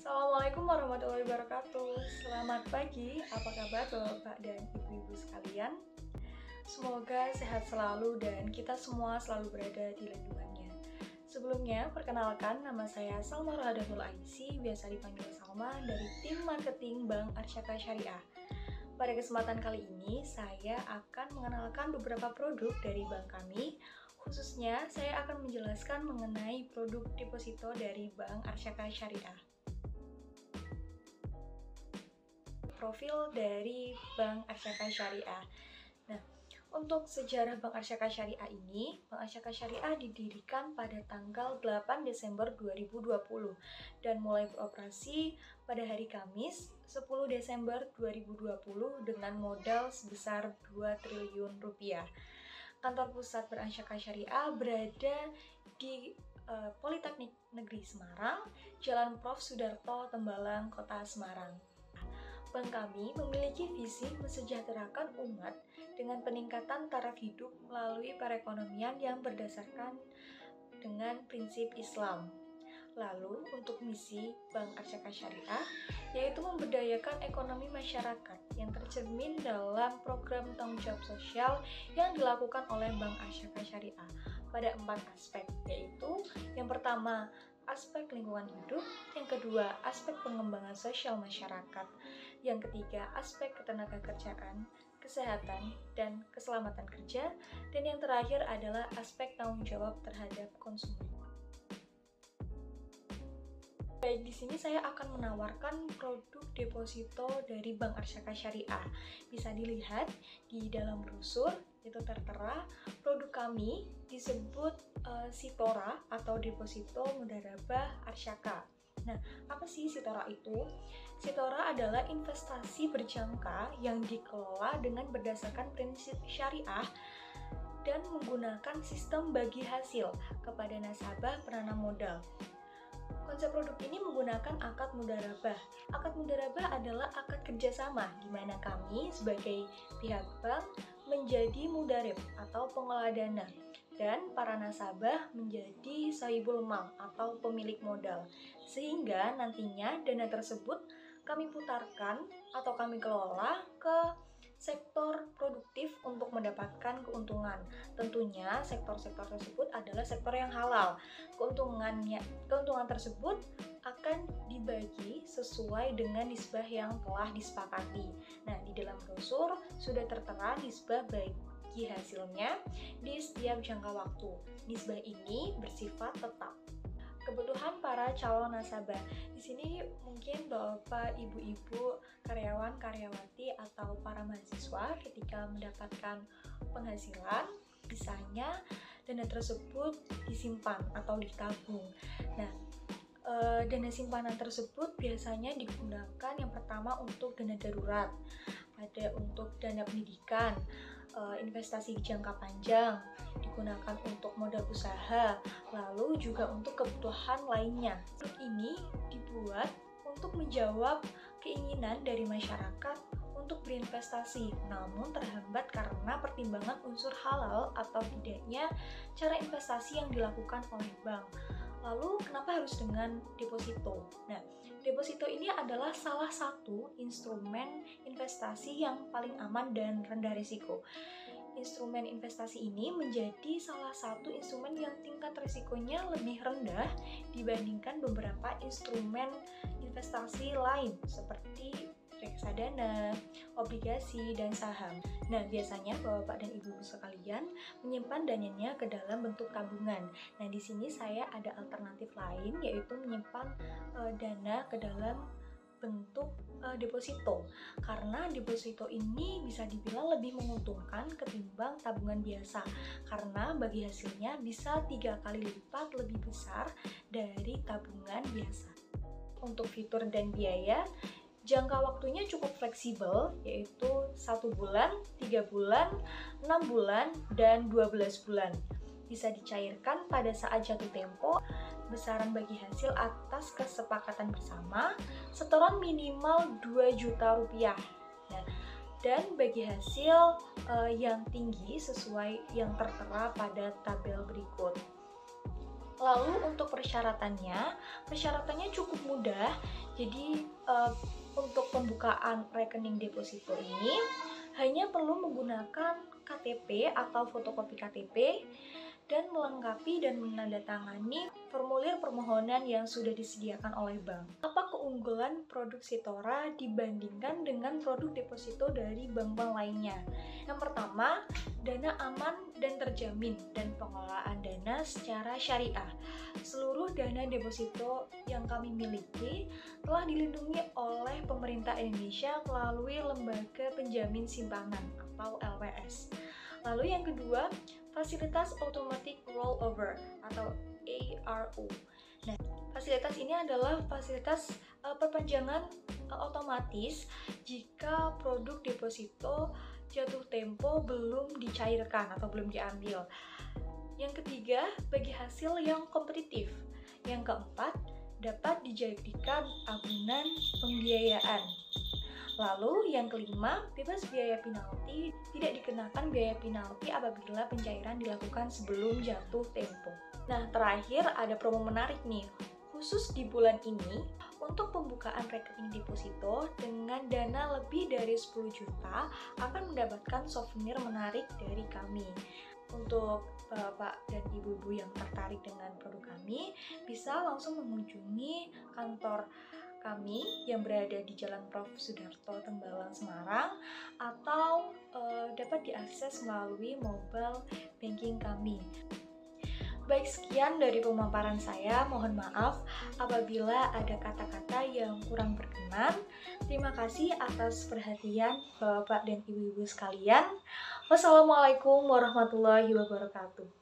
Assalamualaikum warahmatullahi wabarakatuh. Selamat pagi, apa kabar Bapak dan Ibu-ibu sekalian? Semoga sehat selalu dan kita semua selalu berada di lindungannya. Sebelumnya, perkenalkan nama saya Salma Rohadatul Aisy, biasa dipanggil Salma dari tim marketing Bank Arsyaka Syariah. Pada kesempatan kali ini, saya akan mengenalkan beberapa produk dari bank kami. Khususnya, saya akan menjelaskan mengenai produk deposito dari Bank Arsyaka Syariah. Profil dari Bank Arsyaka Syariah. Nah, untuk sejarah Bank Arsyaka Syariah ini, Bank Arsyaka Syariah didirikan pada tanggal 8 Desember 2020 dan mulai beroperasi pada hari Kamis 10 Desember 2020 dengan modal sebesar 2 triliun rupiah. Kantor pusat Bank Arsyaka Syariah berada di Politeknik Negeri Semarang, Jalan Prof. Sudarto, Tembalang, Kota Semarang. Bank kami memiliki visi mensejahterakan umat dengan peningkatan taraf hidup melalui perekonomian yang berdasarkan dengan prinsip Islam. Lalu, untuk misi Bank Arsyaka Syariah, yaitu memberdayakan ekonomi masyarakat yang tercermin dalam program tanggung jawab sosial yang dilakukan oleh Bank Arsyaka Syariah pada 4 aspek, yaitu yang pertama, aspek lingkungan hidup, yang kedua, aspek pengembangan sosial masyarakat, yang ketiga, aspek ketenagakerjaan, kesehatan, dan keselamatan kerja, dan yang terakhir adalah aspek tanggung jawab terhadap konsumen. Baik, di sini saya akan menawarkan produk deposito dari Bank Arsyaka Syariah. Bisa dilihat di dalam brosur, itu tertera produk kami disebut Sitora atau deposito Mudharabah Arsyaka. Nah, apa sih Sitora itu? Sitora adalah investasi berjangka yang dikelola dengan berdasarkan prinsip syariah dan menggunakan sistem bagi hasil kepada nasabah penanam modal. Konsep produk ini menggunakan akad mudharabah. Akad mudharabah adalah akad kerjasama di mana kami sebagai pihak bank menjadi mudharib atau pengelola dana dan para nasabah menjadi sahibul mal atau pemilik modal. Sehingga nantinya dana tersebut kami putarkan atau kami kelola ke sektor produktif untuk mendapatkan keuntungan. Tentunya sektor-sektor tersebut adalah sektor yang halal. Keuntungan tersebut akan dibagi sesuai dengan nisbah yang telah disepakati. Nah, di dalam brosur sudah tertera nisbah bagi hasilnya di setiap jangka waktu. Nisbah ini bersifat tetap. Kebutuhan para calon nasabah. Di sini mungkin Bapak, Ibu-ibu, karyawan, karyawati atau para mahasiswa ketika mendapatkan penghasilan, misalnya dana tersebut disimpan atau ditabung. Nah, dana simpanan tersebut biasanya digunakan yang pertama untuk dana darurat, ada untuk dana pendidikan, investasi jangka panjang, digunakan untuk modal usaha, lalu juga untuk kebutuhan lainnya. Produk ini dibuat untuk menjawab keinginan dari masyarakat untuk berinvestasi, namun terhambat karena pertimbangan unsur halal atau tidaknya cara investasi yang dilakukan oleh bank. Lalu kenapa harus dengan deposito? Nah, deposito ini adalah salah satu instrumen investasi yang paling aman dan rendah risiko. Instrumen investasi ini menjadi salah satu instrumen yang tingkat risikonya lebih rendah dibandingkan beberapa instrumen investasi lain seperti reksadana, obligasi, dan saham. Nah, biasanya Bapak dan Ibu sekalian menyimpan dananya ke dalam bentuk tabungan. Nah, di sini saya ada alternatif lain, yaitu menyimpan dana ke dalam bentuk deposito. Karena deposito ini bisa dibilang lebih menguntungkan ketimbang tabungan biasa. Karena bagi hasilnya bisa 3 kali lipat lebih besar dari tabungan biasa. Untuk fitur dan biaya, jangka waktunya cukup fleksibel, yaitu 1 bulan, 3 bulan, 6 bulan, dan 12 bulan. Bisa dicairkan pada saat jatuh tempo, besaran bagi hasil atas kesepakatan bersama, setoran minimal 2 juta rupiah. Nah, dan bagi hasil yang tinggi sesuai yang tertera pada tabel berikut. Lalu untuk persyaratannya cukup mudah. Jadi untuk pembukaan rekening deposito ini hanya perlu menggunakan KTP atau fotokopi KTP dan melengkapi dan menandatangani formulir permohonan yang sudah disediakan oleh bank. Apa keunggulan produk Sitora dibandingkan dengan produk deposito dari bank-bank lainnya? Yang pertama, dana aman dan terjamin dan pengelolaan dana secara syariah. Seluruh dana deposito yang kami miliki telah dilindungi oleh pemerintah Indonesia melalui Lembaga Penjamin Simpanan atau LPS. Lalu yang kedua, fasilitas automatic rollover atau ARO. Nah, fasilitas ini adalah fasilitas perpanjangan otomatis jika produk deposito jatuh tempo belum dicairkan atau belum diambil. Yang ketiga, bagi hasil yang kompetitif. Yang keempat, dapat dijadikan agunan pembiayaan. Lalu yang kelima, bebas biaya penalti, tidak dikenakan biaya penalti apabila pencairan dilakukan sebelum jatuh tempo. Nah, terakhir ada promo menarik nih. Khusus di bulan ini, untuk pembukaan rekening deposito dengan dana lebih dari 10 juta akan mendapatkan souvenir menarik dari kami. Untuk Bapak dan Ibu-ibu yang tertarik dengan produk kami, bisa langsung mengunjungi kantor kami yang berada di Jalan Prof. Sudarto, Tembalang, Semarang, atau dapat diakses melalui mobile banking kami. Baik, sekian dari pemaparan saya. Mohon maaf apabila ada kata-kata yang kurang berkenan. Terima kasih atas perhatian Bapak dan Ibu-ibu sekalian. Wassalamualaikum warahmatullahi wabarakatuh.